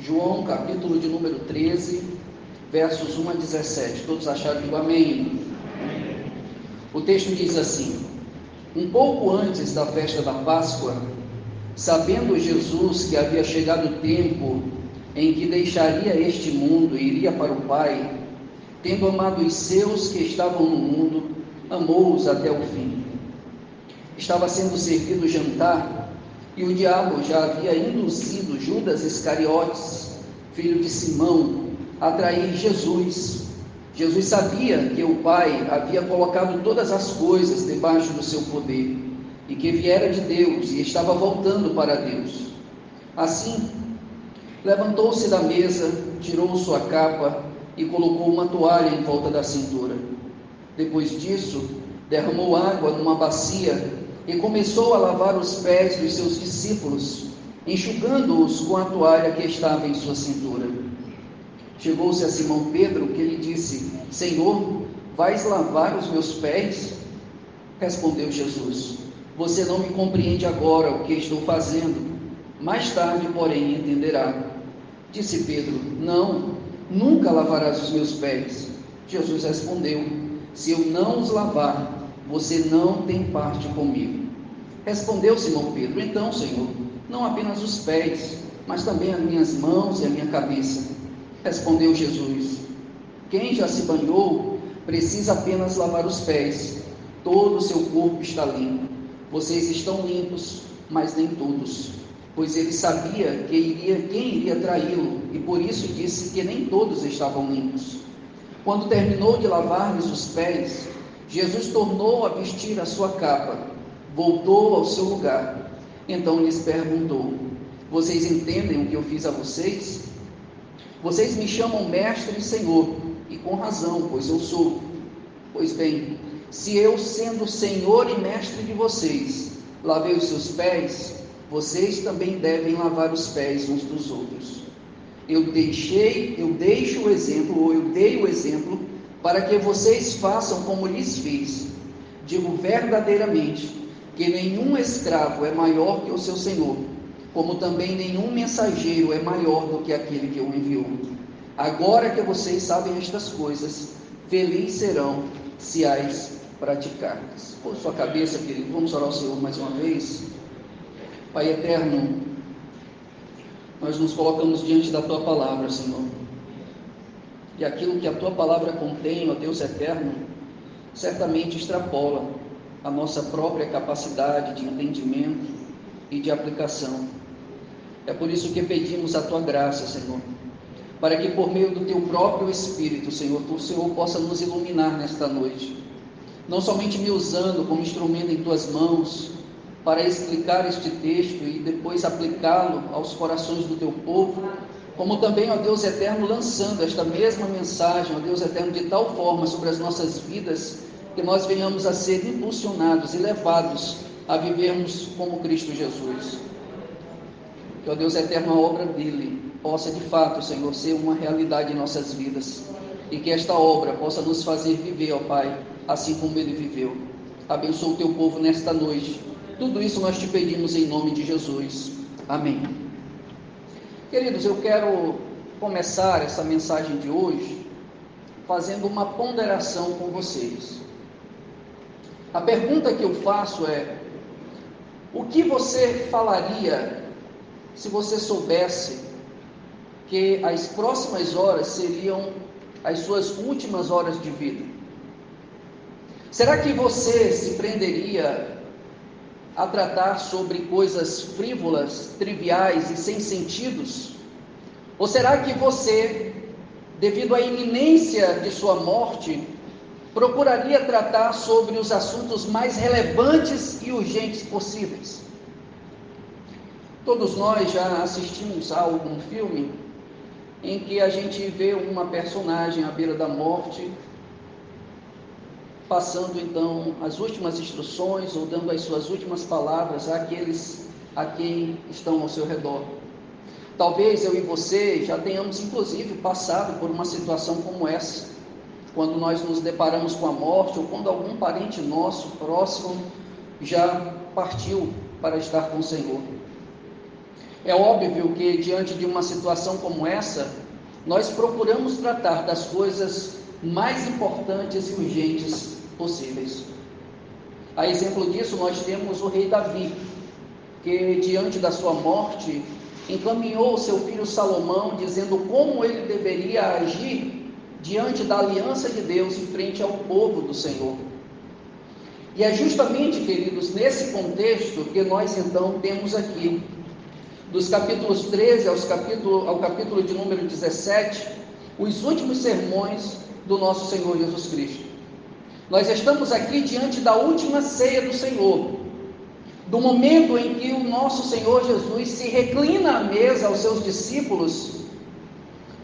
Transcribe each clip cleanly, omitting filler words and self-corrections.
João, capítulo de número 13, versos 1 a 17. Todos acharam? Digo amém. O texto diz assim: um pouco antes da festa da Páscoa, sabendo Jesus que havia chegado o tempo em que deixaria este mundo e iria para o Pai, tendo amado os seus que estavam no mundo, amou-os até o fim. Estava sendo servido o jantar, e o diabo já havia induzido Judas Iscariotes, filho de Simão, a trair Jesus. Jesus sabia que o Pai havia colocado todas as coisas debaixo do seu poder, e que viera de Deus e estava voltando para Deus. Assim, levantou-se da mesa, tirou sua capa e colocou uma toalha em volta da cintura. Depois disso, derramou água numa bacia e começou a lavar os pés dos seus discípulos, enxugando-os com a toalha que estava em sua cintura. Chegou-se a Simão Pedro, que lhe disse: Senhor, vais lavar os meus pés? Respondeu Jesus: Você não me compreende agora o que estou fazendo, mais tarde, porém, entenderá. Disse Pedro: Não, nunca lavarás os meus pés. Jesus respondeu: Se eu não os lavar, você não tem parte comigo. Respondeu Simão Pedro: Então, Senhor, não apenas os pés, mas também as minhas mãos e a minha cabeça. Respondeu Jesus: Quem já se banhou precisa apenas lavar os pés. Todo o seu corpo está limpo. Vocês estão limpos, mas nem todos. Pois ele sabia quem iria traí-lo, e por isso disse que nem todos estavam limpos. Quando terminou de lavar-lhes os pés, Jesus tornou a vestir a sua capa, voltou ao seu lugar. Então lhes perguntou: Vocês entendem o que eu fiz a vocês? Vocês me chamam mestre e senhor, e com razão, pois eu sou. Pois bem, se eu, sendo senhor e mestre de vocês, lavei os seus pés, vocês também devem lavar os pés uns dos outros. Eu dei o exemplo para que vocês façam como lhes fiz. Digo verdadeiramente que nenhum escravo é maior que o seu senhor, como também nenhum mensageiro é maior do que aquele que o enviou. Agora que vocês sabem estas coisas, felizes serão se as praticarem. Por sua cabeça, querido, vamos orar ao Senhor mais uma vez. Pai eterno, nós nos colocamos diante da Tua palavra, Senhor, e aquilo que a Tua palavra contém, ó Deus eterno, certamente extrapola a nossa própria capacidade de entendimento e de aplicação. É por isso que pedimos a Tua graça, Senhor, para que por meio do Teu próprio Espírito, Senhor, o Senhor possa nos iluminar nesta noite, não somente me usando como instrumento em Tuas mãos, para explicar este texto e depois aplicá-lo aos corações do Teu povo, como também, ó Deus eterno, lançando esta mesma mensagem, ó Deus eterno, de tal forma sobre as nossas vidas, que nós venhamos a ser impulsionados e levados a vivermos como Cristo Jesus. Que, ó Deus eterno, a obra dele possa de fato, Senhor, ser uma realidade em nossas vidas, e que esta obra possa nos fazer viver, ó Pai, assim como ele viveu. Abençoa o Teu povo nesta noite. Tudo isso nós te pedimos em nome de Jesus. Amém. Queridos, eu quero começar essa mensagem de hoje fazendo uma ponderação com vocês. A pergunta que eu faço é: o que você falaria se você soubesse que as próximas horas seriam as suas últimas horas de vida? Será que você se prenderia a tratar sobre coisas frívolas, triviais e sem sentidos? Ou será que você, devido à iminência de sua morte, procuraria tratar sobre os assuntos mais relevantes e urgentes possíveis? Todos nós já assistimos a algum filme em que a gente vê uma personagem à beira da morte, passando então as últimas instruções ou dando as suas últimas palavras àqueles a quem estão ao seu redor. Talvez eu e você já tenhamos inclusive passado por uma situação como essa, quando nós nos deparamos com a morte ou quando algum parente nosso próximo já partiu para estar com o Senhor. É óbvio que diante de uma situação como essa, nós procuramos tratar das coisas mais importantes e urgentes possíveis. A exemplo disso, nós temos o rei Davi, que diante da sua morte, encaminhou o seu filho Salomão, dizendo como ele deveria agir diante da aliança de Deus em frente ao povo do Senhor. E é justamente, queridos, nesse contexto que nós então temos aqui, dos capítulos 13 ao capítulo de número 17, os últimos sermões do nosso Senhor Jesus Cristo. Nós estamos aqui diante da última ceia do Senhor, do momento em que o nosso Senhor Jesus se reclina à mesa aos seus discípulos,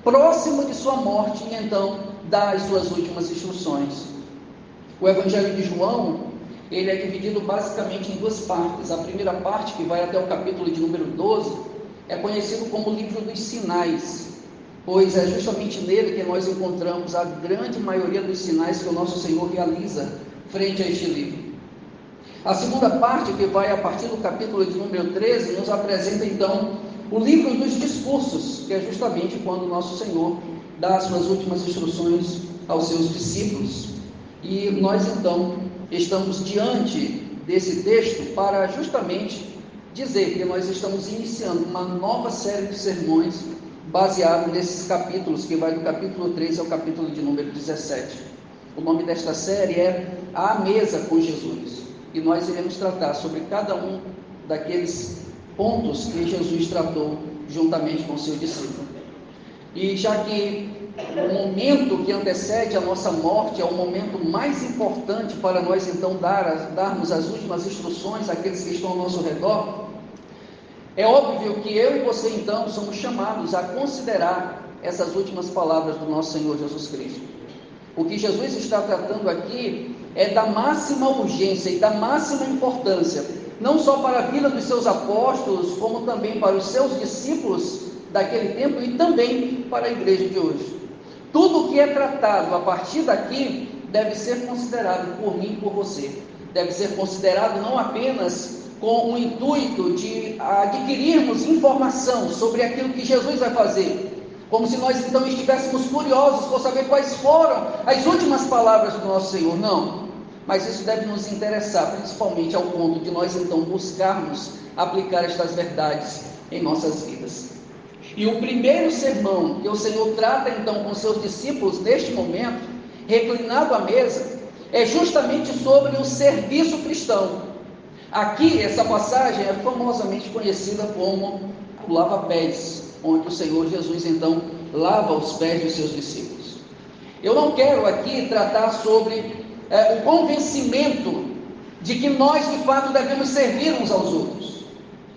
próximo de sua morte, e então dá as suas últimas instruções. O Evangelho de João, ele é dividido basicamente em duas partes. A primeira parte, que vai até o capítulo de número 12, é conhecido como o livro dos sinais, pois é justamente nele que nós encontramos a grande maioria dos sinais que o nosso Senhor realiza frente a este livro. A segunda parte, que vai a partir do capítulo de número 13, nos apresenta então o livro dos discursos, que é justamente quando o nosso Senhor dá as suas últimas instruções aos seus discípulos. E nós então estamos diante desse texto para justamente dizer que nós estamos iniciando uma nova série de sermões baseado nesses capítulos, que vai do capítulo 13 ao capítulo de número 17. O nome desta série é A Mesa com Jesus, e nós iremos tratar sobre cada um daqueles pontos que Jesus tratou juntamente com o seu discípulo. E já que o momento que antecede a nossa morte é o momento mais importante para nós então darmos as últimas instruções àqueles que estão ao nosso redor, é óbvio que eu e você então somos chamados a considerar essas últimas palavras do nosso Senhor Jesus Cristo. O que Jesus está tratando aqui é da máxima urgência e da máxima importância, não só para a vida dos seus apóstolos, como também para os seus discípulos daquele tempo e também para a igreja de hoje. Tudo o que é tratado a partir daqui deve ser considerado por mim e por você. Deve ser considerado não apenas com o intuito de adquirirmos informação sobre aquilo que Jesus vai fazer, como se nós então estivéssemos curiosos por saber quais foram as últimas palavras do nosso Senhor. Não, mas isso deve nos interessar, principalmente ao ponto de nós então buscarmos aplicar estas verdades em nossas vidas. E o primeiro sermão que o Senhor trata então com seus discípulos neste momento, reclinado à mesa, é justamente sobre o serviço cristão. Aqui, essa passagem é famosamente conhecida como o lava-pés, onde o Senhor Jesus então lava os pés dos seus discípulos. Eu não quero aqui tratar sobre o convencimento de que nós de fato devemos servir uns aos outros.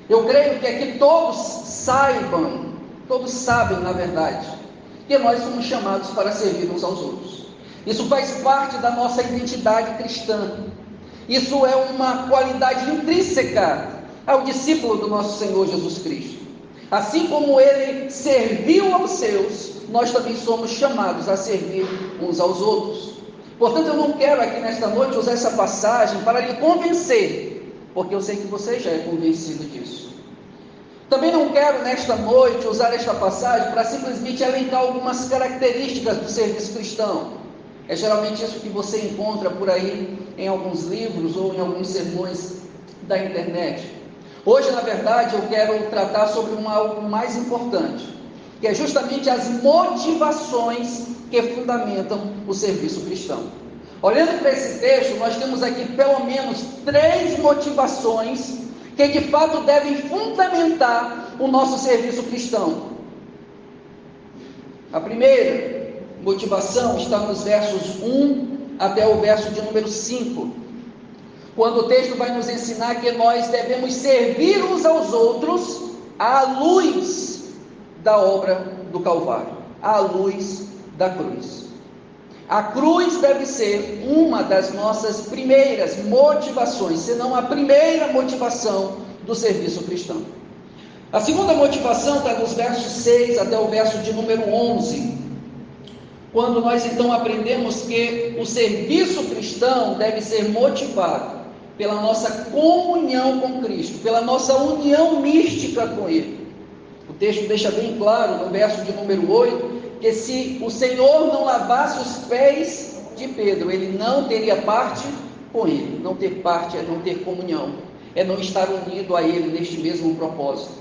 Eu creio que aqui todos sabem na verdade, que nós somos chamados para servir uns aos outros. Isso faz parte da nossa identidade cristã. Isso é uma qualidade intrínseca ao discípulo do nosso Senhor Jesus Cristo. Assim como ele serviu aos seus, nós também somos chamados a servir uns aos outros. Portanto, eu não quero aqui nesta noite usar essa passagem para lhe convencer, porque eu sei que você já é convencido disso. Também não quero nesta noite usar esta passagem para simplesmente elencar algumas características do serviço cristão. É geralmente isso que você encontra por aí em alguns livros ou em alguns sermões da internet. Hoje, na verdade, eu quero tratar sobre algo mais importante, que é justamente as motivações que fundamentam o serviço cristão. Olhando para esse texto, nós temos aqui pelo menos 3 motivações que de fato devem fundamentar o nosso serviço cristão. A primeira motivação está nos versos 1 até o verso de número 5, quando o texto vai nos ensinar que nós devemos servir uns aos outros à luz da obra do Calvário, à luz da cruz. A cruz deve ser uma das nossas primeiras motivações, se não a primeira motivação do serviço cristão. A segunda motivação está nos versos 6 até o verso de número 11, quando nós então aprendemos que o serviço cristão deve ser motivado pela nossa comunhão com Cristo, pela nossa união mística com Ele. texto deixa bem claro, no verso de número 8, que se o Senhor não lavasse os pés de Pedro, ele não teria parte com ele. Não ter parte é não ter comunhão, é não estar unido a ele neste mesmo propósito.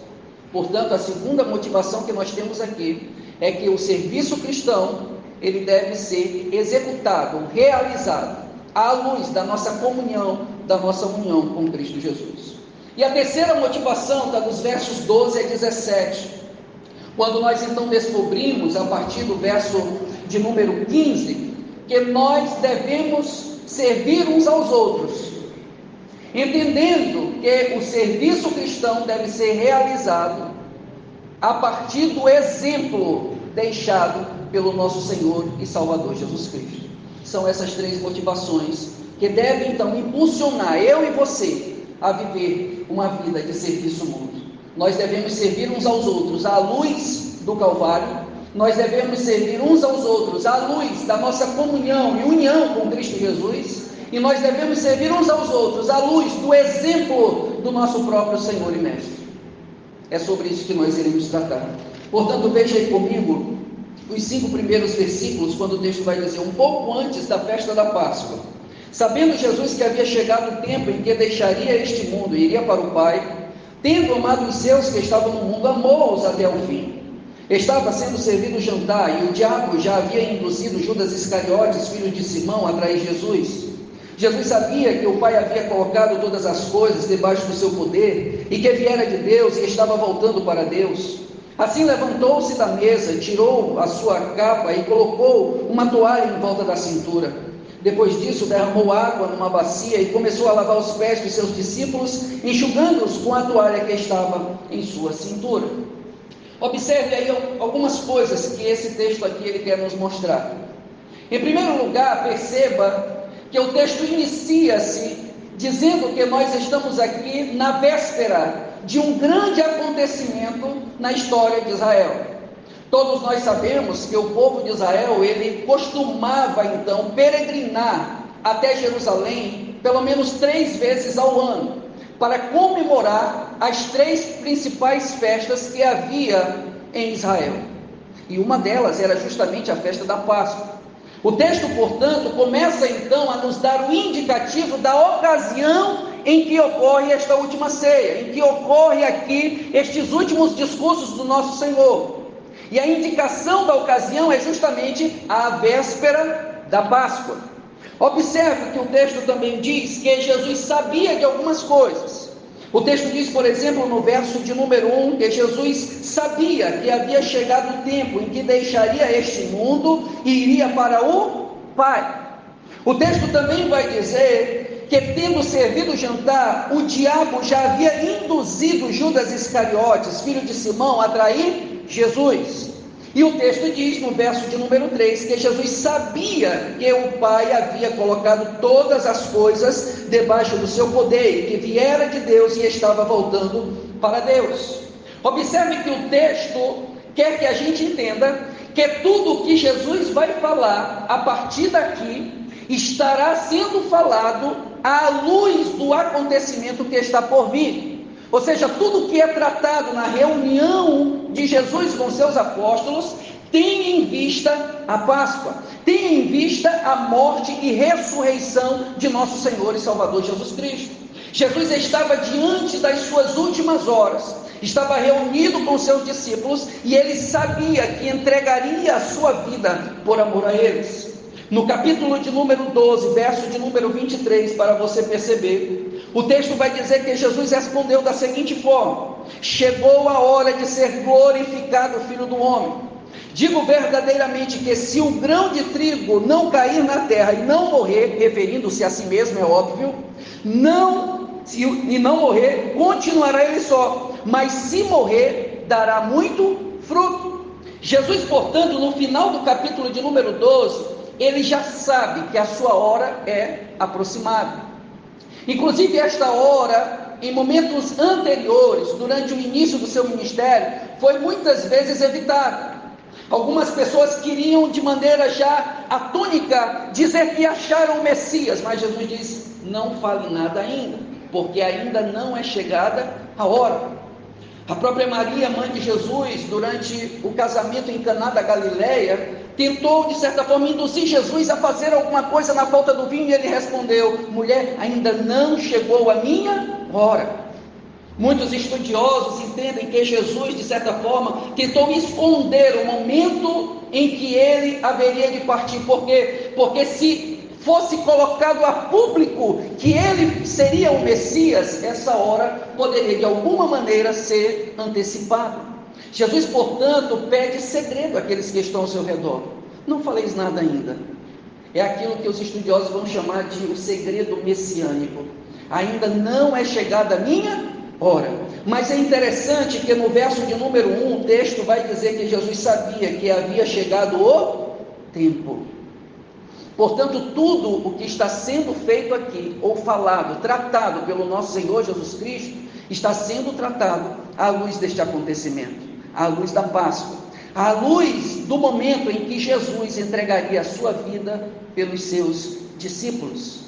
Portanto, a segunda motivação que nós temos aqui é que o serviço cristão, ele deve ser executado, realizado, à luz da nossa comunhão, da nossa união com Cristo Jesus. E a terceira motivação está nos versos 12 a 17, quando nós então descobrimos, a partir do verso de número 15, que nós devemos servir uns aos outros, entendendo que o serviço cristão deve ser realizado a partir do exemplo deixado pelo nosso Senhor e Salvador Jesus Cristo. São essas três motivações que devem então impulsionar eu e você a viver uma vida de serviço mútuo. Nós devemos servir uns aos outros à luz do Calvário, nós devemos servir uns aos outros à luz da nossa comunhão e união com Cristo Jesus, e nós devemos servir uns aos outros à luz do exemplo do nosso próprio Senhor e Mestre. É sobre isso que nós iremos tratar. Portanto, veja aí comigo os 5 primeiros versículos, quando o texto vai dizer: um pouco antes da festa da Páscoa, sabendo Jesus que havia chegado o tempo em que deixaria este mundo e iria para o Pai, tendo amado os seus que estavam no mundo, amou-os até o fim. Estava sendo servido o jantar, e o diabo já havia induzido Judas Iscariotes, filho de Simão, a trair Jesus. Jesus sabia que o Pai havia colocado todas as coisas debaixo do seu poder, e que viera de Deus e estava voltando para Deus. Assim levantou-se da mesa, tirou a sua capa e colocou uma toalha em volta da cintura. Depois disso, derramou água numa bacia e começou a lavar os pés dos seus discípulos, enxugando-os com a toalha que estava em sua cintura. Observe aí algumas coisas que esse texto aqui ele quer nos mostrar. Em primeiro lugar, perceba que o texto inicia-se dizendo que nós estamos aqui na véspera de um grande acontecimento na história de Israel. Todos nós sabemos que o povo de Israel, ele costumava então peregrinar até Jerusalém pelo menos 3 vezes ao ano, para comemorar as 3 principais festas que havia em Israel. E uma delas era justamente a festa da Páscoa. O texto, portanto, começa então a nos dar o indicativo da ocasião em que ocorre esta última ceia, em que ocorre aqui estes últimos discursos do nosso Senhor. E a indicação da ocasião é justamente a véspera da Páscoa. Observe que o texto também diz que Jesus sabia de algumas coisas. O texto diz, por exemplo, no verso de número 1, que Jesus sabia que havia chegado o tempo em que deixaria este mundo e iria para o Pai. O texto também vai dizer que, tendo servido o jantar, o diabo já havia induzido Judas Iscariotes, filho de Simão, a trair Jesus. E o texto diz, no verso de número 3, que Jesus sabia que o Pai havia colocado todas as coisas debaixo do seu poder, que viera de Deus e estava voltando para Deus. Observe que o texto quer que a gente entenda que tudo o que Jesus vai falar a partir daqui estará sendo falado à luz do acontecimento que está por vir. Ou seja, tudo que é tratado na reunião de Jesus com seus apóstolos tem em vista a Páscoa, tem em vista a morte e ressurreição de nosso Senhor e Salvador Jesus Cristo. Jesus estava diante das suas últimas horas, estava reunido com seus discípulos e ele sabia que entregaria a sua vida por amor a eles. No capítulo de número 12, verso de número 23, para você perceber, o texto vai dizer que Jesus respondeu da seguinte forma: chegou a hora de ser glorificado o Filho do Homem. Digo verdadeiramente que se o grão de trigo não cair na terra e não morrer, referindo-se a si mesmo, é óbvio, não morrer, continuará ele só, mas se morrer, dará muito fruto. Jesus, portanto, no final do capítulo de número 12, ele já sabe que a sua hora é aproximada. Inclusive esta hora, em momentos anteriores, durante o início do seu ministério, foi muitas vezes evitada. Algumas pessoas queriam, de maneira já atônica, dizer que acharam o Messias, mas Jesus diz: não fale nada ainda, porque ainda não é chegada a hora. A própria Maria, mãe de Jesus, durante o casamento em Caná da Galileia, tentou, de certa forma, induzir Jesus a fazer alguma coisa na falta do vinho, e ele respondeu: mulher, ainda não chegou a minha hora. Muitos estudiosos entendem que Jesus, de certa forma, tentou esconder o momento em que ele haveria de partir. Por quê? Porque se fosse colocado a público que ele seria o Messias, essa hora poderia de alguma maneira ser antecipada. Jesus, portanto, pede segredo àqueles que estão ao seu redor. Não faleis nada ainda. É aquilo que os estudiosos vão chamar de o segredo messiânico. Ainda não é chegada a minha hora. Mas é interessante que no verso de número 1, o texto vai dizer que Jesus sabia que havia chegado o tempo. Portanto, tudo o que está sendo feito aqui, ou falado, tratado pelo nosso Senhor Jesus Cristo, está sendo tratado à luz deste acontecimento, à luz da Páscoa, à luz do momento em que Jesus entregaria a sua vida pelos seus discípulos.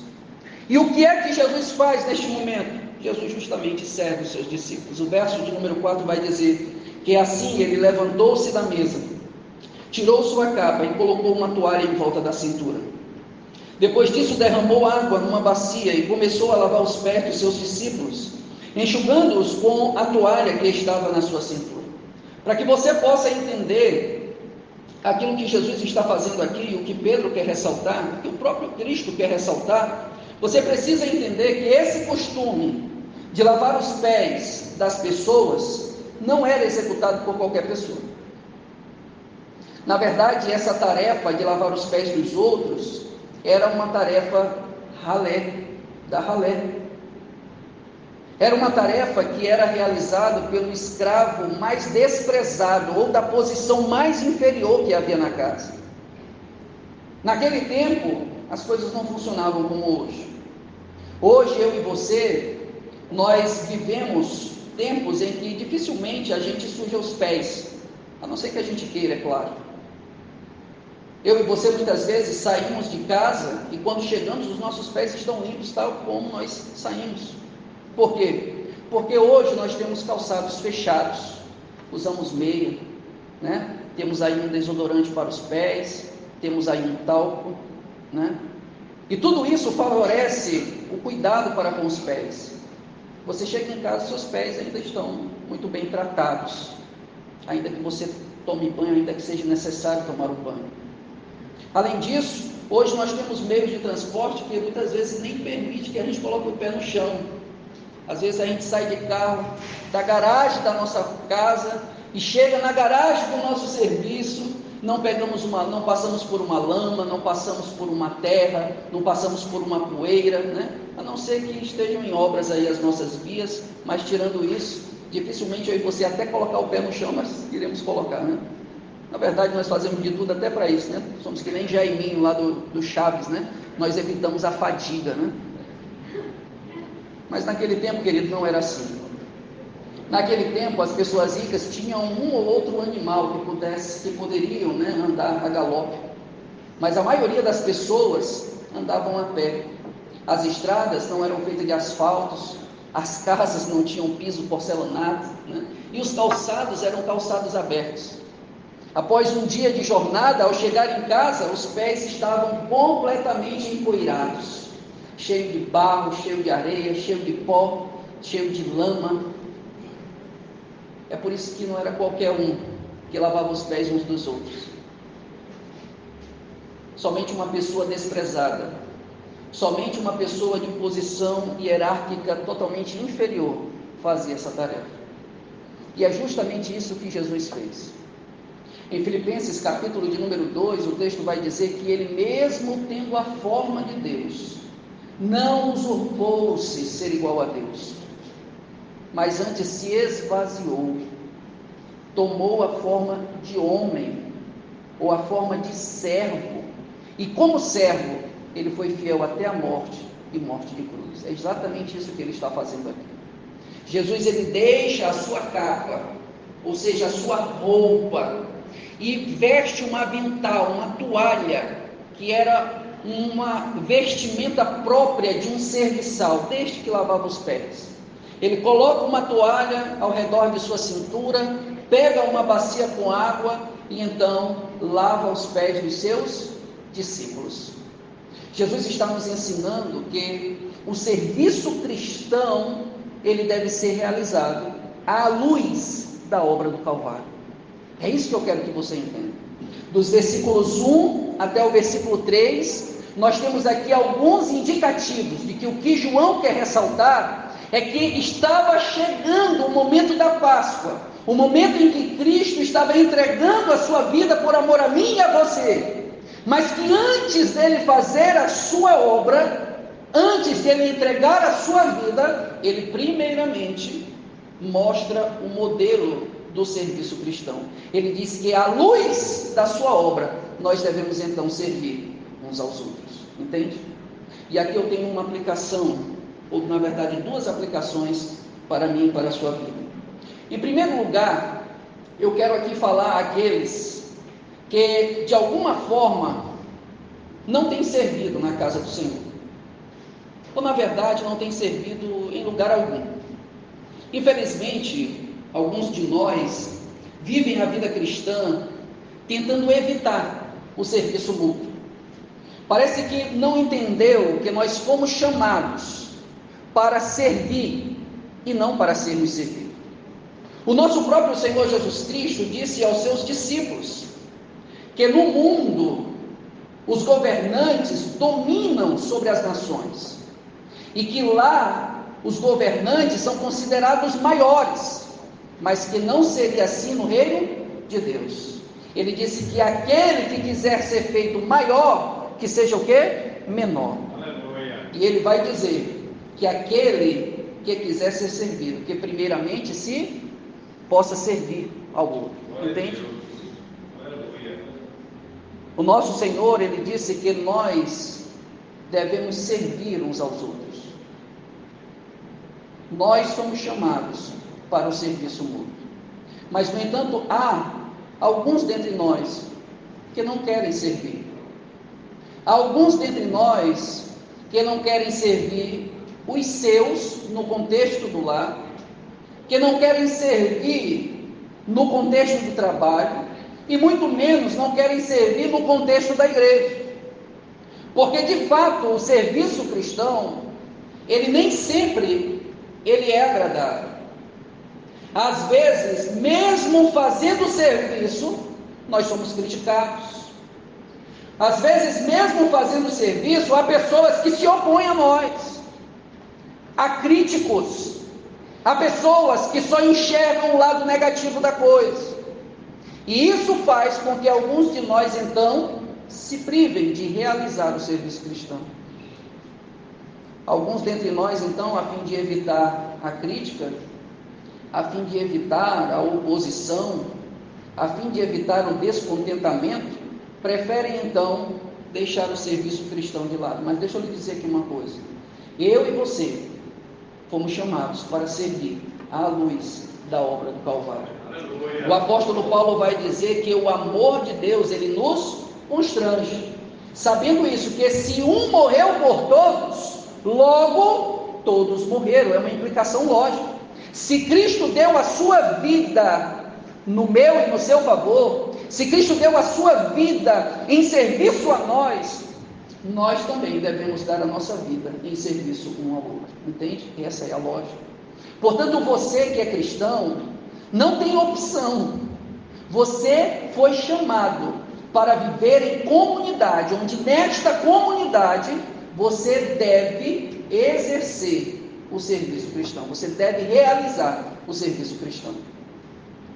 E o que é que Jesus faz neste momento? Jesus justamente serve os seus discípulos. O verso de número 4 vai dizer que assim ele levantou-se da mesa, tirou sua capa e colocou uma toalha em volta da cintura. Depois disso derramou água numa bacia e começou a lavar os pés dos seus discípulos, enxugando-os com a toalha que estava na sua cintura. Para que você possa entender aquilo que Jesus está fazendo aqui, o que Pedro quer ressaltar, o que o próprio Cristo quer ressaltar, você precisa entender que esse costume de lavar os pés das pessoas não era executado por qualquer pessoa. Na verdade, essa tarefa de lavar os pés dos outros era uma tarefa da ralé. Era uma tarefa que era realizada pelo escravo mais desprezado, ou da posição mais inferior que havia na casa. Naquele tempo, as coisas não funcionavam como hoje. Hoje, eu e você, nós vivemos tempos em que dificilmente a gente suja os pés, a não ser que a gente queira, é claro. Eu e você muitas vezes saímos de casa e quando chegamos os nossos pés estão limpos, tal como nós saímos. Por quê? Porque hoje nós temos calçados fechados, usamos meia, né? Temos aí um desodorante para os pés, temos aí um talco, né? E tudo isso favorece o cuidado para com os pés. Você chega em casa, seus pés ainda estão muito bem tratados, ainda que você tome banho, ainda que seja necessário tomar o banho. Além disso, hoje nós temos meios de transporte que muitas vezes nem permite que a gente coloque o pé no chão. Às vezes a gente sai de carro da garagem da nossa casa e chega na garagem do nosso serviço, não passamos por uma lama, não passamos por uma terra, não passamos por uma poeira, né? A não ser que estejam em obras aí as nossas vias, mas tirando isso, dificilmente eu e você até colocar o pé no chão nós iremos colocar, né? Na verdade, nós fazemos de tudo até para isso, né? Somos que nem Jaiminho lá do Chaves, né? Nós evitamos a fadiga, né? Mas naquele tempo, querido, não era assim. Naquele tempo, as pessoas ricas tinham um ou outro animal que poderiam, né, andar a galope. Mas a maioria das pessoas andavam a pé. As estradas não eram feitas de asfaltos, as casas não tinham piso porcelanato, né? E os calçados eram calçados abertos. Após um dia de jornada, ao chegar em casa, os pés estavam completamente empoeirados, cheio de barro, cheio de areia, cheio de pó, cheio de lama. É por isso que não era qualquer um que lavava os pés uns dos outros. Somente uma pessoa desprezada, somente uma pessoa de posição hierárquica totalmente inferior fazia essa tarefa. E é justamente isso que Jesus fez. Em Filipenses capítulo de número 2, o texto vai dizer que ele, mesmo tendo a forma de Deus, não usurpou-se ser igual a Deus, mas antes se esvaziou, tomou a forma de homem, ou a forma de servo, e como servo, ele foi fiel até a morte, e morte de cruz. É exatamente isso que ele está fazendo aqui. Jesus, ele deixa a sua capa, ou seja, a sua roupa, e veste um avental, uma toalha, que era uma vestimenta própria de um serviçal, desde que lavava os pés. Ele coloca uma toalha ao redor de sua cintura, pega uma bacia com água e então lava os pés dos seus discípulos. Jesus está nos ensinando que o serviço cristão, ele deve ser realizado à luz da obra do Calvário. É isso que eu quero que você entenda. Dos versículos 1 até o versículo 3, nós temos aqui alguns indicativos de que o que João quer ressaltar é que estava chegando o momento da Páscoa, o momento em que Cristo estava entregando a sua vida por amor a mim e a você, mas que antes dele fazer a sua obra, antes dele entregar a sua vida, ele primeiramente mostra o modelo do serviço cristão. Ele diz que à luz da sua obra, nós devemos então servir uns aos outros, entende? E aqui eu tenho uma aplicação, ou na verdade duas aplicações para mim e para a sua vida. Em primeiro lugar, eu quero aqui falar àqueles que de alguma forma não têm servido na casa do Senhor, ou na verdade não têm servido em lugar algum. Infelizmente, alguns de nós vivem a vida cristã tentando evitar o serviço mútuo. Parece que não entendeu que nós fomos chamados para servir e não para sermos servidos. O nosso próprio Senhor Jesus Cristo disse aos seus discípulos que no mundo os governantes dominam sobre as nações e que lá os governantes são considerados maiores, mas que não seria assim no reino de Deus. Ele disse que aquele que quiser ser feito maior, que seja o quê? Menor. Aleluia. E ele vai dizer que aquele que quiser ser servido, que primeiramente se possa servir ao outro. Entende? Aleluia. O nosso Senhor, ele disse que nós devemos servir uns aos outros. Nós somos chamados para o serviço mútuo. Mas, no entanto, há alguns dentre nós que não querem servir. Há alguns dentre nós que não querem servir os seus no contexto do lar, que não querem servir no contexto do trabalho, e muito menos não querem servir no contexto da igreja. Porque, de fato, o serviço cristão, ele nem sempre ele é agradável. Às vezes, mesmo fazendo o serviço, nós somos criticados. Às vezes, mesmo fazendo o serviço, há pessoas que se opõem a nós. Há críticos. Há pessoas que só enxergam o lado negativo da coisa. E isso faz com que alguns de nós, então, se privem de realizar o serviço cristão. Alguns dentre nós, então, a fim de evitar a crítica, a fim de evitar a oposição, a fim de evitar o descontentamento, preferem, então, deixar o serviço cristão de lado. Mas deixa eu lhe dizer aqui uma coisa. Eu e você fomos chamados para servir à luz da obra do Calvário. Aleluia. O apóstolo Paulo vai dizer que o amor de Deus, ele nos constrange. Sabendo isso, que se um morreu por todos, logo todos morreram. É uma implicação lógica. Se Cristo deu a sua vida no meu e no seu favor, se Cristo deu a sua vida em serviço a nós, nós também devemos dar a nossa vida em serviço um ao outro. Entende? Essa é a lógica. Portanto, você que é cristão, não tem opção. Você foi chamado para viver em comunidade, onde nesta comunidade você deve exercer o serviço cristão. Você deve realizar o serviço cristão.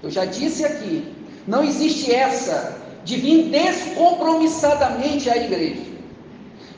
Eu já disse aqui, não existe essa de vir descompromissadamente à igreja.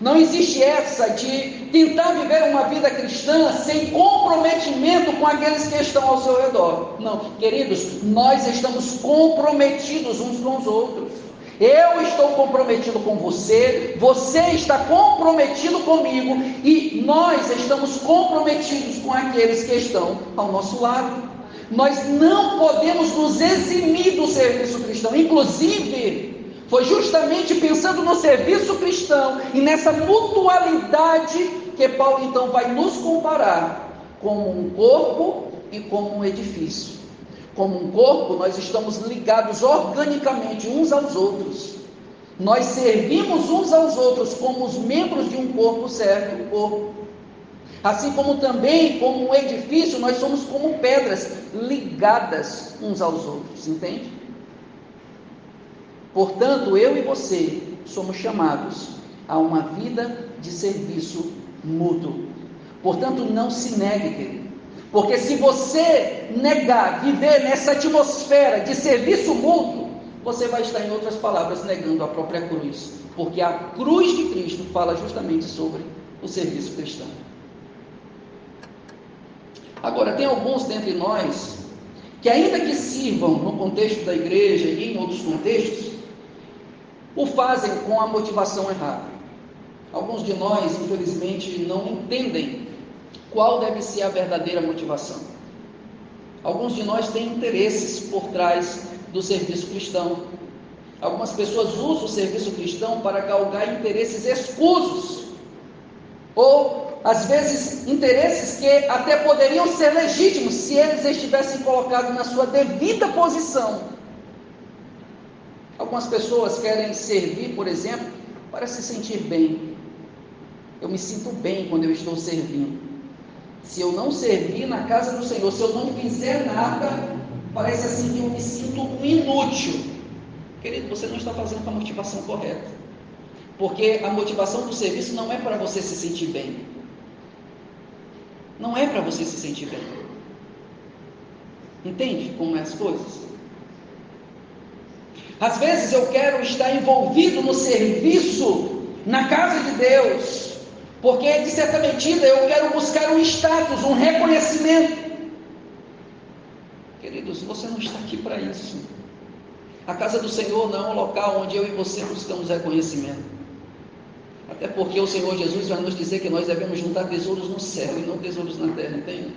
Não existe essa de tentar viver uma vida cristã sem comprometimento com aqueles que estão ao seu redor. Não, queridos, nós estamos comprometidos uns com os outros. Eu estou comprometido com você, você está comprometido comigo e nós estamos comprometidos com aqueles que estão ao nosso lado. Nós não podemos nos eximir do serviço cristão. Inclusive, foi justamente pensando no serviço cristão e nessa mutualidade que Paulo então vai nos comparar como um corpo e como um edifício. Como um corpo, nós estamos ligados organicamente uns aos outros. Nós servimos uns aos outros como os membros de um corpo servem o corpo. Assim como também, como um edifício, nós somos como pedras ligadas uns aos outros, entende? Portanto, eu e você somos chamados a uma vida de serviço mútuo. Portanto, não se negue, querido. Porque se você negar viver nessa atmosfera de serviço mútuo, você vai estar, em outras palavras, negando a própria cruz. Porque a cruz de Cristo fala justamente sobre o serviço cristão. Agora, tem alguns dentre nós que, ainda que sirvam no contexto da igreja e em outros contextos, o fazem com a motivação errada. Alguns de nós, infelizmente, não entendem qual deve ser a verdadeira motivação. Alguns de nós têm interesses por trás do serviço cristão. Algumas pessoas usam o serviço cristão para galgar interesses escusos, ou, às vezes, interesses que até poderiam ser legítimos se eles estivessem colocados na sua devida posição. Algumas pessoas querem servir, por exemplo, para se sentir bem. Eu me sinto bem quando eu estou servindo. Se eu não servir na casa do Senhor, se eu não fizer nada, parece assim que eu me sinto um inútil. Querido, você não está fazendo com a motivação correta. Porque a motivação do serviço não é para você se sentir bem. Não é para você se sentir bem. Entende como é as coisas? Às vezes eu quero estar envolvido no serviço na casa de Deus, porque de certa medida eu quero buscar um status, um reconhecimento. Queridos, você não está aqui para isso. A casa do Senhor não é um local onde eu e você buscamos reconhecimento. Até porque o Senhor Jesus vai nos dizer que nós devemos juntar tesouros no céu e não tesouros na terra, entende?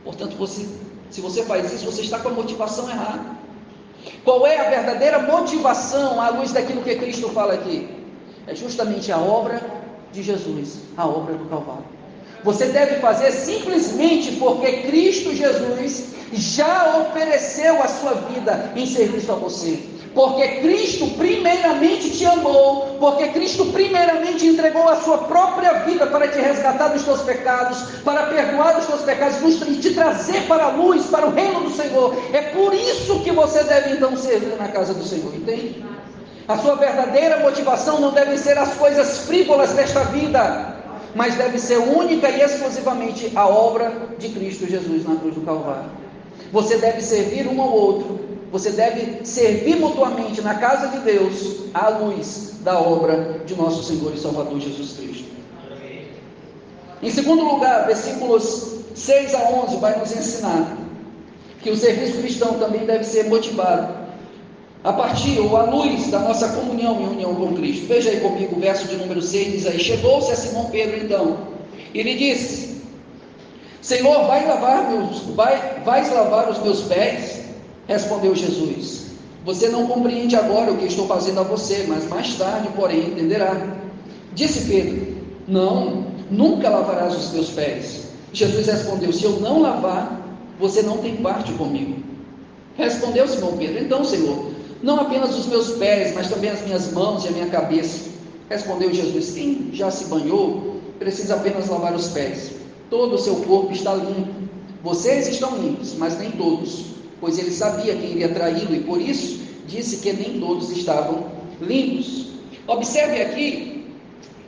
Portanto, se você faz isso, você está com a motivação errada. Qual é a verdadeira motivação à luz daquilo que Cristo fala aqui? É justamente a obra de Jesus, a obra do Calvário. Você deve fazer simplesmente porque Cristo Jesus já ofereceu a sua vida em serviço a você. Porque Cristo primeiramente te amou, porque Cristo primeiramente entregou a sua própria vida para te resgatar dos teus pecados, para perdoar os teus pecados e te trazer para a luz, para o reino do Senhor. É por isso que você deve então servir na casa do Senhor, entende? A sua verdadeira motivação não deve ser as coisas frívolas desta vida, mas deve ser única e exclusivamente a obra de Cristo Jesus na cruz do Calvário. Você deve servir um ao outro, você deve servir mutuamente na casa de Deus, à luz da obra de nosso Senhor e Salvador Jesus Cristo. Em segundo lugar, versículos 6 a 11 vai nos ensinar que o serviço cristão também deve ser motivado a partir ou à luz da nossa comunhão e união com Cristo. Veja aí comigo o verso de número 6, diz aí: chegou-se a Simão Pedro então, e lhe disse: Senhor, vais lavar os meus pés? Respondeu Jesus: você não compreende agora o que estou fazendo a você, mas mais tarde, porém, entenderá. Disse Pedro: não, nunca lavarás os meus pés. Jesus respondeu: se eu não lavar, você não tem parte comigo. Respondeu Simão Pedro: então, Senhor, não apenas os meus pés, mas também as minhas mãos e a minha cabeça. Respondeu Jesus: quem já se banhou, precisa apenas lavar os pés. Todo o seu corpo está limpo. Vocês estão limpos, mas nem todos, pois ele sabia quem iria traí-lo, e por isso disse que nem todos estavam limpos. Observe aqui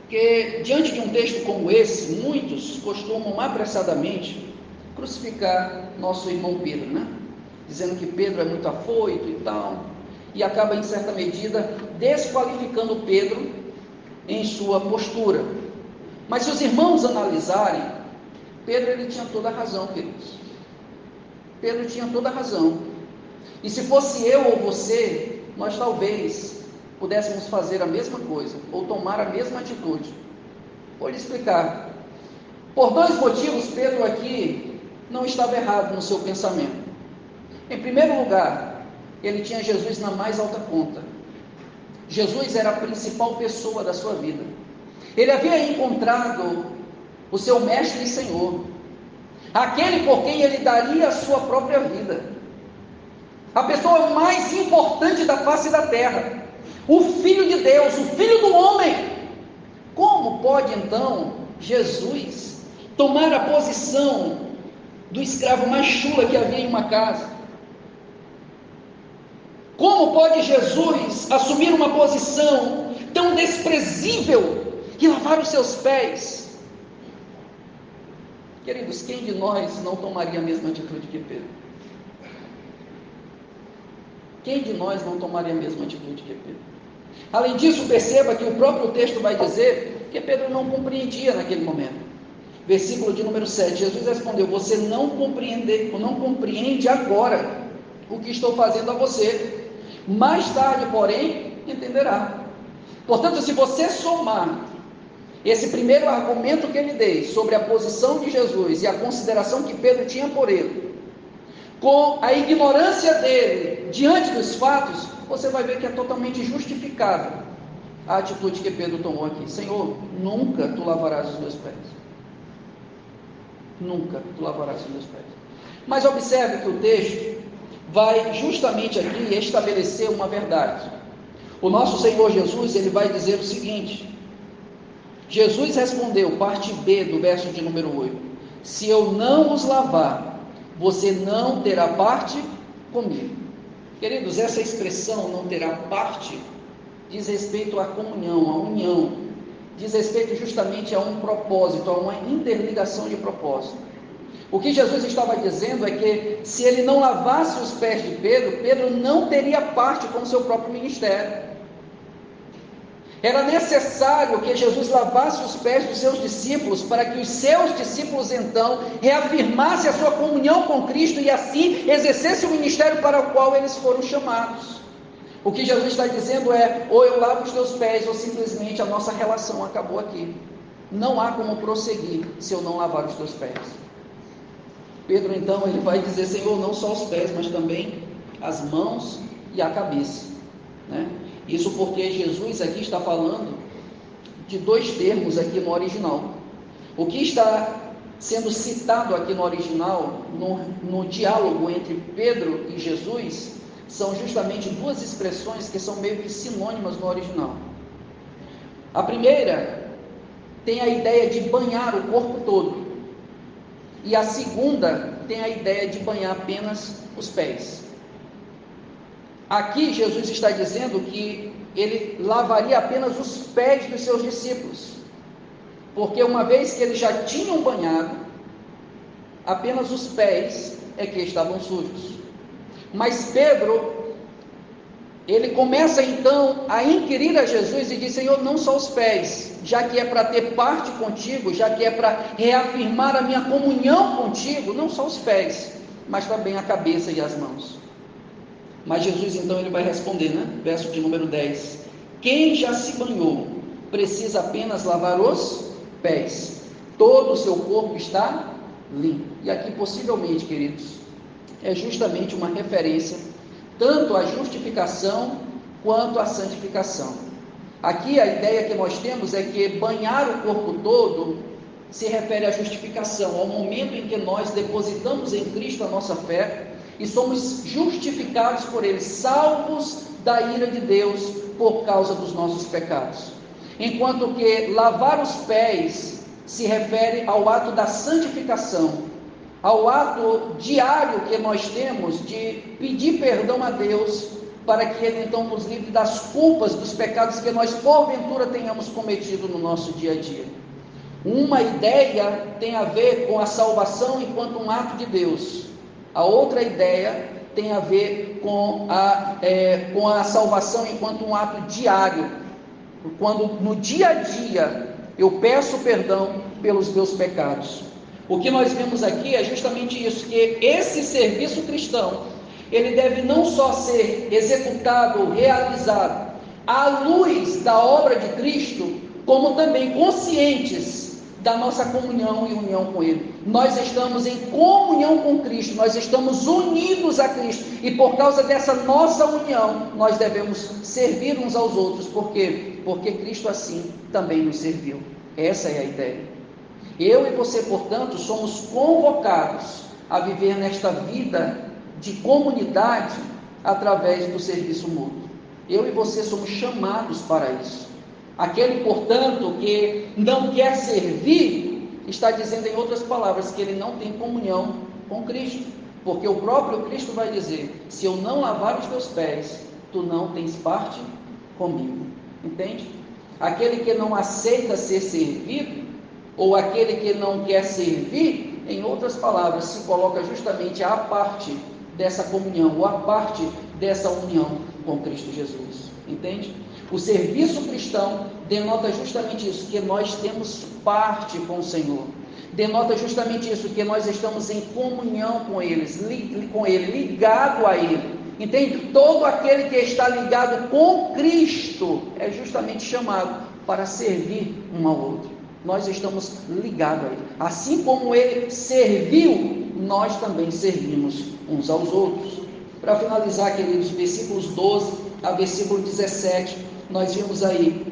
que, diante de um texto como esse, muitos costumam apressadamente crucificar nosso irmão Pedro, né? Dizendo que Pedro é muito afoito e tal, e acaba, em certa medida, desqualificando Pedro em sua postura. Mas se os irmãos analisarem, Pedro ele tinha toda a razão, queridos. Pedro tinha toda a razão. E se fosse eu ou você, nós talvez pudéssemos fazer a mesma coisa, ou tomar a mesma atitude. Vou lhe explicar. Por dois motivos, Pedro aqui não estava errado no seu pensamento. Em primeiro lugar, ele tinha Jesus na mais alta conta. Jesus era a principal pessoa da sua vida. Ele havia encontrado o seu mestre e Senhor. aquele por quem ele daria a sua própria vida, a pessoa mais importante da face da terra, o Filho de Deus, o Filho do homem. Como pode então Jesus tomar a posição do escravo mais chula que havia em uma casa? Como pode Jesus assumir uma posição tão desprezível e lavar os seus pés? Queridos, quem de nós não tomaria a mesma atitude que Pedro? Quem de nós não tomaria a mesma atitude que Pedro? Além disso, perceba que o próprio texto vai dizer que Pedro não compreendia naquele momento. Versículo de número 7, Jesus respondeu: você não compreende agora o que estou fazendo a você. Mais tarde, porém, entenderá. Portanto, se você somar esse primeiro argumento que ele dei sobre a posição de Jesus e a consideração que Pedro tinha por ele, com a ignorância dele diante dos fatos, você vai ver que é totalmente justificável a atitude que Pedro tomou aqui. Senhor, nunca tu lavarás os meus pés. Nunca tu lavarás os meus pés. Mas observe que o texto vai justamente aqui estabelecer uma verdade. O nosso Senhor Jesus, ele vai dizer o seguinte: Jesus respondeu, parte B do verso de número 8, se eu não os lavar, você não terá parte comigo. Queridos, essa expressão não terá parte diz respeito à comunhão, à união, diz respeito justamente a um propósito, a uma interligação de propósito. O que Jesus estava dizendo é que se ele não lavasse os pés de Pedro, Pedro não teria parte com o seu próprio ministério. Era necessário que Jesus lavasse os pés dos seus discípulos, para que os seus discípulos então reafirmassem a sua comunhão com Cristo e assim exercessem o ministério para o qual eles foram chamados. O que Jesus está dizendo é: ou eu lavo os teus pés, ou simplesmente a nossa relação acabou aqui. Não há como prosseguir se eu não lavar os teus pés. Pedro então ele vai dizer: Senhor, não só os pés, mas também as mãos e a cabeça, né? Isso porque Jesus aqui está falando de dois termos aqui no original. O que está sendo citado aqui no original, no diálogo entre Pedro e Jesus, são justamente duas expressões que são meio que sinônimas no original. A primeira tem a ideia de banhar o corpo todo, e a segunda tem a ideia de banhar apenas os pés. Aqui Jesus está dizendo que ele lavaria apenas os pés dos seus discípulos, porque uma vez que eles já tinham banhado, apenas os pés é que estavam sujos. Mas Pedro, ele começa então a inquirir a Jesus e diz: Senhor, não só os pés, já que é para ter parte contigo, já que é para reafirmar a minha comunhão contigo, não só os pés, mas também a cabeça e as mãos. Mas Jesus então ele vai responder, né? Verso de número 10: quem já se banhou precisa apenas lavar os pés, todo o seu corpo está limpo. E aqui possivelmente, queridos, é justamente uma referência tanto à justificação quanto à santificação. Aqui a ideia que nós temos é que banhar o corpo todo se refere à justificação, ao momento em que nós depositamos em Cristo a nossa fé e somos justificados por Ele, salvos da ira de Deus por causa dos nossos pecados. Enquanto que lavar os pés se refere ao ato da santificação, ao ato diário que nós temos de pedir perdão a Deus, para que Ele então nos livre das culpas, dos pecados que nós porventura tenhamos cometido no nosso dia a dia. Uma ideia tem a ver com a salvação enquanto um ato de Deus, a outra ideia tem a ver com a salvação enquanto um ato diário, quando no dia a dia eu peço perdão pelos meus pecados. O que nós vemos aqui é justamente isso, que esse serviço cristão, ele deve não só ser executado, realizado, à luz da obra de Cristo, como também conscientes da nossa comunhão e união com Ele. Nós estamos em comunhão com Cristo, nós estamos unidos a Cristo, e por causa dessa nossa união, nós devemos servir uns aos outros. Por quê? Porque Cristo assim também nos serviu. Essa é a ideia. Eu e você, portanto, somos convocados a viver nesta vida de comunidade através do serviço mútuo. Eu e você somos chamados para isso. Aquele, portanto, que não quer servir, está dizendo em outras palavras que ele não tem comunhão com Cristo, porque o próprio Cristo vai dizer: se eu não lavar os teus pés, tu não tens parte comigo. Entende? Aquele que não aceita ser servido, ou aquele que não quer servir, em outras palavras, se coloca justamente à parte dessa comunhão, ou à parte dessa união com Cristo Jesus. Entende? O serviço cristão denota justamente isso, que nós temos parte com o Senhor. Denota justamente isso, que nós estamos em comunhão com Ele, ligado a Ele. Entende? Todo aquele que está ligado com Cristo é justamente chamado para servir um ao outro. Nós estamos ligados a Ele. Assim como Ele serviu, nós também servimos uns aos outros. Para finalizar, queridos, versículos 12 a versículo 17, nós vimos aí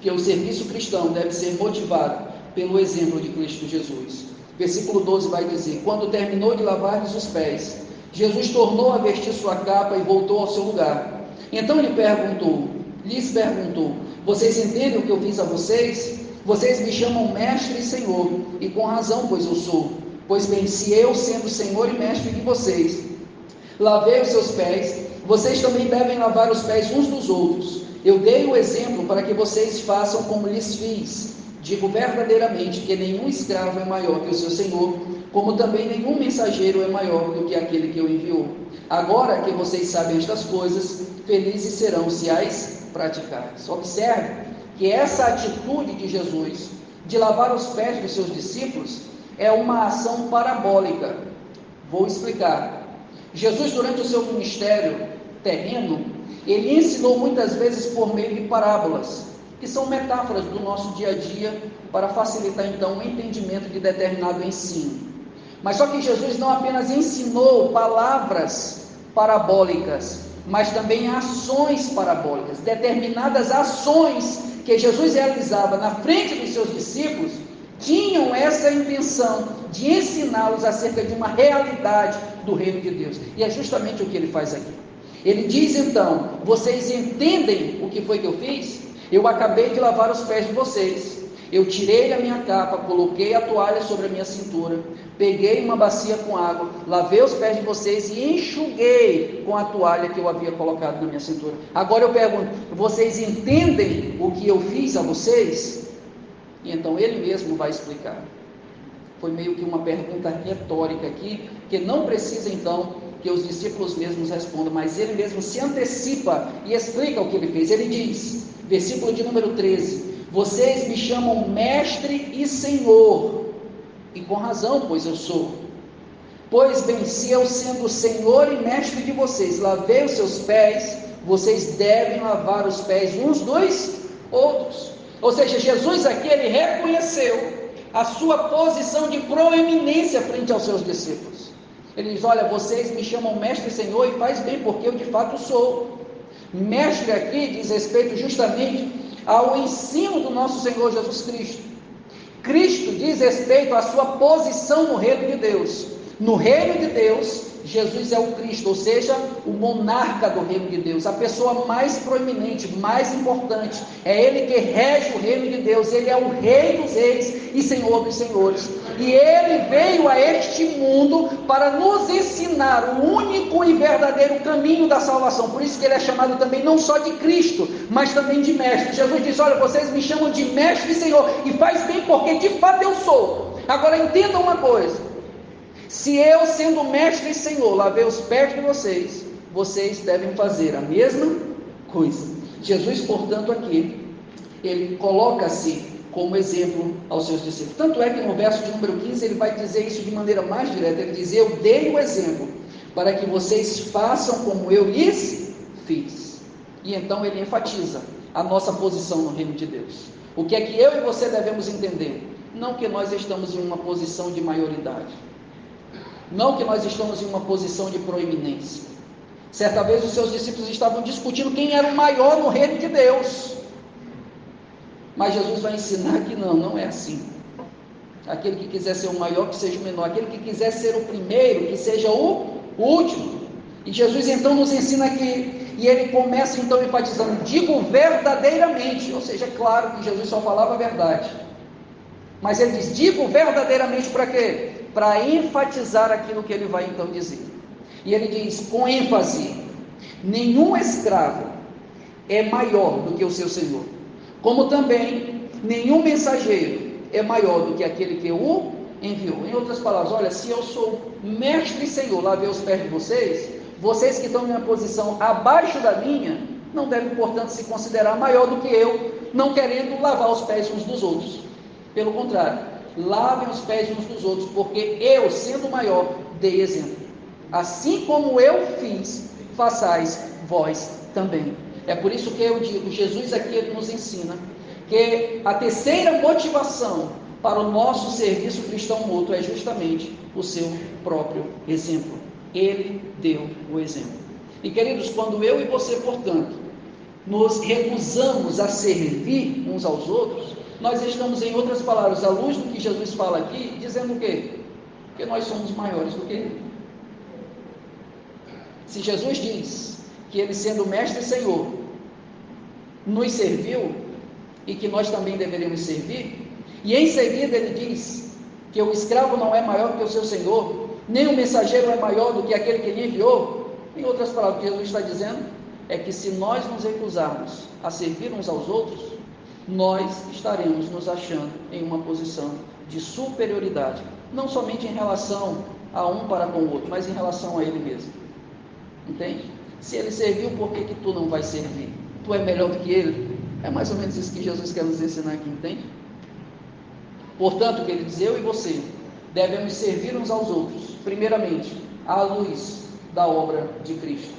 que o serviço cristão deve ser motivado pelo exemplo de Cristo Jesus. Versículo 12 vai dizer: quando terminou de lavar-lhes os pés, Jesus tornou a vestir sua capa e voltou ao seu lugar. Então lhes perguntou: vocês entendem o que eu fiz a vocês? Vocês me chamam mestre e senhor, e com razão, pois eu sou. Pois bem, se eu, sendo senhor e mestre de vocês, lavei os seus pés, vocês também devem lavar os pés uns dos outros. Eu dei o exemplo para que vocês façam como lhes fiz. Digo verdadeiramente que nenhum escravo é maior que o seu senhor, como também nenhum mensageiro é maior do que aquele que o enviou. Agora que vocês sabem estas coisas, felizes serão se as praticarem. Observe que essa atitude de Jesus, de lavar os pés dos seus discípulos, é uma ação parabólica. Vou explicar. Jesus, durante o seu ministério terreno, ele ensinou muitas vezes por meio de parábolas, que são metáforas do nosso dia a dia, para facilitar então o entendimento de determinado ensino. Mas só que Jesus não apenas ensinou palavras parabólicas, mas também ações parabólicas, determinadas ações que Jesus realizava na frente dos seus discípulos, tinham essa intenção de ensiná-los acerca de uma realidade do reino de Deus. E é justamente o que ele faz aqui. Ele diz então: vocês entendem o que foi que eu fiz? Eu acabei de lavar os pés de vocês. Eu tirei a minha capa, coloquei a toalha sobre a minha cintura, peguei uma bacia com água, lavei os pés de vocês e enxuguei com a toalha que eu havia colocado na minha cintura. Agora eu pergunto: vocês entendem o que eu fiz a vocês? E então ele mesmo vai explicar. Foi meio que uma pergunta retórica aqui, que não precisa então que os discípulos mesmos respondam, mas ele mesmo se antecipa e explica o que ele fez. Ele diz, versículo de número 13: vocês me chamam mestre e senhor, e com razão, pois eu sou. Pois bem, se eu, sendo senhor e mestre de vocês, lavei os seus pés, vocês devem lavar os pés uns dos outros. Ou seja, Jesus aqui, ele reconheceu a sua posição de proeminência frente aos seus discípulos. Ele diz: olha, vocês me chamam mestre e senhor, e faz bem, porque eu de fato sou. Mestre aqui diz respeito justamente ao ensino do nosso Senhor Jesus Cristo. Cristo diz respeito à sua posição no reino de Deus. No reino de Deus, Jesus é o Cristo, ou seja, o monarca do reino de Deus, a pessoa mais proeminente, mais importante. É Ele que rege o reino de Deus. Ele é o Rei dos reis e Senhor dos senhores. E Ele veio a este mundo para nos ensinar o único e verdadeiro caminho da salvação. Por isso que Ele é chamado também não só de Cristo, mas também de Mestre. Jesus disse: olha, vocês me chamam de Mestre e Senhor, e faz bem, porque de fato eu sou. Agora entendam uma coisa: se eu, sendo mestre e senhor, lavei os pés de vocês, vocês devem fazer a mesma coisa. Jesus, portanto, aqui, ele coloca-se como exemplo aos seus discípulos. Tanto é que no verso de número 15, ele vai dizer isso de maneira mais direta. Ele diz: eu dei o exemplo para que vocês façam como eu lhes fiz. E então ele enfatiza a nossa posição no reino de Deus. O que é que eu e você devemos entender? Não que nós estamos em uma posição de maioridade, não que nós estamos em uma posição de proeminência. Certa vez os seus discípulos estavam discutindo quem era o maior no reino de Deus. Mas Jesus vai ensinar que não é assim. aquele que quiser ser o maior, que seja o menor, aquele que quiser ser o primeiro, que seja o último. E Jesus então nos ensina aqui, e ele começa então enfatizando, digo verdadeiramente, ou seja, é claro que Jesus só falava a verdade, mas ele diz, digo verdadeiramente para quê? Para enfatizar aquilo que ele vai então dizer. E ele diz com ênfase, nenhum escravo é maior do que o seu senhor, como também nenhum mensageiro é maior do que aquele que o enviou. Em outras palavras, olha, se eu sou mestre e senhor, lavei os pés de vocês que estão em uma posição abaixo da minha, não devem, portanto, se considerar maior do que eu, não querendo lavar os pés uns dos outros. Pelo contrário, lavem os pés uns dos outros, porque eu, sendo maior, dei exemplo. Assim como eu fiz, façais vós também. É por isso que eu digo, Jesus aqui ele nos ensina que a terceira motivação para o nosso serviço cristão mútuo é justamente o seu próprio exemplo. Ele deu o exemplo. E queridos, quando eu e você, portanto, nos recusamos a servir uns aos outros, nós estamos, em outras palavras, à luz do que Jesus fala aqui, dizendo o quê? Que nós somos maiores do que ele. Se Jesus diz que ele, sendo mestre e senhor, nos serviu, e que nós também deveríamos servir, e em seguida ele diz que o escravo não é maior que o seu senhor, nem o mensageiro é maior do que aquele que lhe enviou. Em outras palavras, o que Jesus está dizendo é que se nós nos recusarmos a servir uns aos outros, nós estaremos nos achando em uma posição de superioridade, não somente em relação a um para com o outro, mas em relação a ele mesmo. Entende? Se ele serviu, por que tu não vais servir? Tu é melhor do que ele? É mais ou menos isso que Jesus quer nos ensinar aqui, entende? Portanto, que ele diz, eu e você devemos servir uns aos outros, primeiramente, à luz da obra de Cristo.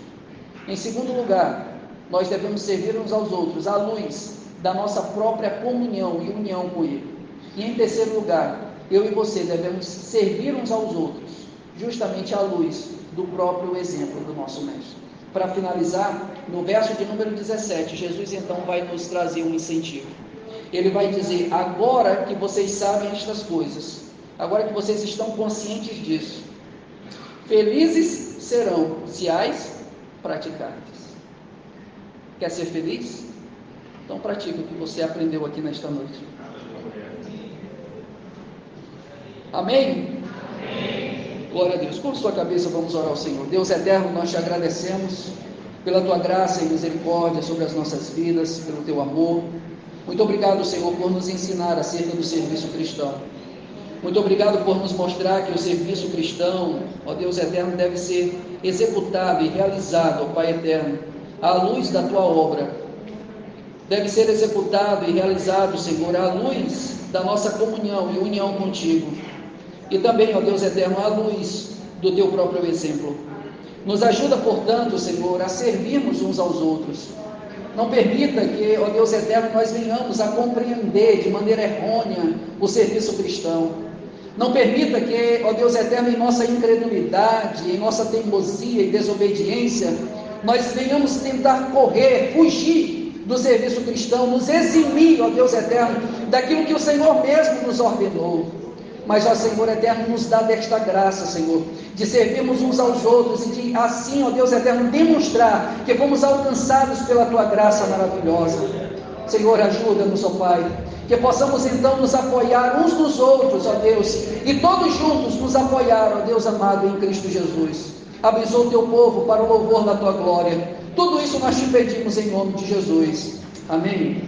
Em segundo lugar, nós devemos servir uns aos outros, à luz da nossa própria comunhão e união com Ele. E em terceiro lugar, eu e você devemos servir uns aos outros, justamente à luz do próprio exemplo do nosso Mestre. Para finalizar, no verso de número 17, Jesus então vai nos trazer um incentivo. Ele vai dizer, agora que vocês sabem estas coisas, agora que vocês estão conscientes disso, felizes serão se as praticardes. Quer ser feliz? Então pratica o que você aprendeu aqui nesta noite. Amém? Amém. Glória a Deus. Com sua cabeça vamos orar ao Senhor. Deus eterno, nós te agradecemos pela tua graça e misericórdia sobre as nossas vidas, pelo teu amor. Muito obrigado, Senhor, por nos ensinar acerca do serviço cristão. Muito obrigado por nos mostrar que o serviço cristão, ó Deus eterno, deve ser executado e realizado, ó Pai eterno, à luz da tua obra. Deve ser executado e realizado, Senhor, à luz da nossa comunhão e união contigo. E também, ó Deus eterno, à luz do teu próprio exemplo. Nos ajuda, portanto, Senhor, a servirmos uns aos outros. Não permita que, ó Deus eterno, nós venhamos a compreender de maneira errônea o serviço cristão. Não permita que, ó Deus eterno, em nossa incredulidade, em nossa teimosia e desobediência, nós venhamos tentar correr, fugir do serviço cristão, nos eximir, ó Deus eterno, daquilo que o Senhor mesmo nos ordenou. Mas, ó Senhor eterno, nos dá desta graça, Senhor, de servirmos uns aos outros e de assim, ó Deus eterno, demonstrar que fomos alcançados pela tua graça maravilhosa. Senhor, ajuda-nos, ó Pai, que possamos então nos apoiar uns nos outros, ó Deus, e todos juntos nos apoiar, ó Deus amado, em Cristo Jesus. Abençoa o teu povo para o louvor da tua glória. Tudo isso nós te pedimos em nome de Jesus. Amém.